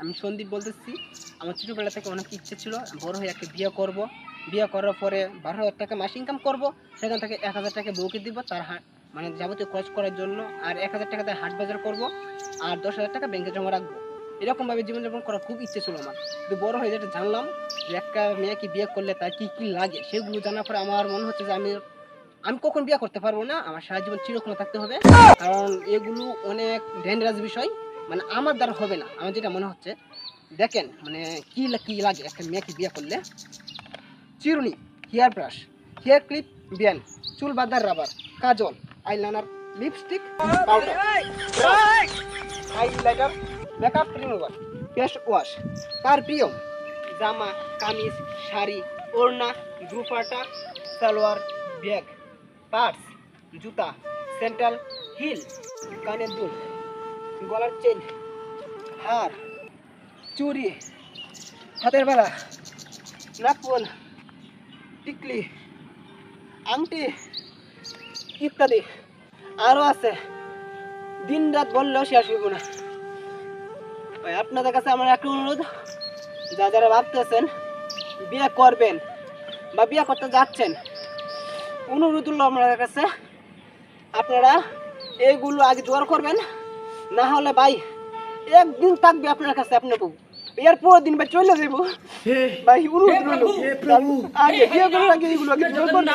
আমি সন্দীপ বলতেছি। আমার ছোটোবেলা থেকে অনেক ইচ্ছে ছিল বড় হয়ে একটা বিয়ে করব। বিয়ে করার পরে 12,000 টাকা মাস ইনকাম করব। সেখান থেকে 1,000 টাকা বউকে দিব তার মানে যাবতীয় খরচ করার জন্য। আর 1,000 টাকা দিয়ে হাট বাজার করব। আর 10,000 টাকা ব্যাংকে জমা রাখবো। এরকমভাবে জীবনযাপন করার খুব ইচ্ছে ছিল আমার। কিন্তু বড় হয়ে যেটা জানলাম যে একটা মেয়েকে বিয়ে করলে তার কী কী লাগে, সেগুলো জানার পরে আমার মনে হচ্ছে যে আমি আমি কখন বিয়ে করতে পারবো না, আমার সারা জীবন চিরক্ষণ থাকতে হবে। কারণ এগুলো অনেক ডেঞ্জারাস বিষয়, মানে আমার দ্বারা হবে না আমার যেটা মনে হচ্ছে। দেখেন মানে কি কি লাগে একটা মেয়েকে বিয়ে করলে। চিরুনি, hair brush, hair clip, band, চুল বাঁধার rubber, kajal, eyeliner, lipstick, powder, highlighter, makeup remover, face wash, perfume, জামা, কামিজ, শাড়ি, ওড়না, দুপাট্টা, সালোয়ার, ব্যাগ, পার্স, জুতা, স্যান্ডেল, হিল, কানের দুল, গলার চেন, হার, চুড়ি, হাতের বালা, নাকফুল, টিকলি, আংটি ইত্যাদি আরও আছে। দিন রাত বললেও শেষ হইব না। ভাই আপনাদের কাছে আমার একটা অনুরোধ, যারা ভাবতেছেন বিয়ে করবেন বা বিয়ে করতে যাচ্ছেন, অনুরোধ হলো আপনাদের কাছে আপনারা এইগুলো আগে জোগাড় করবেন। না হলে ভাই একদিন থাকবে আপনার কাছে আপনার বউ, এর পরের দিন ভাই চলে যাবো। ভাই অনুরোধ রইল আগে বিয়ে করার আগে এগুলো আগে জোগাড় করবেন।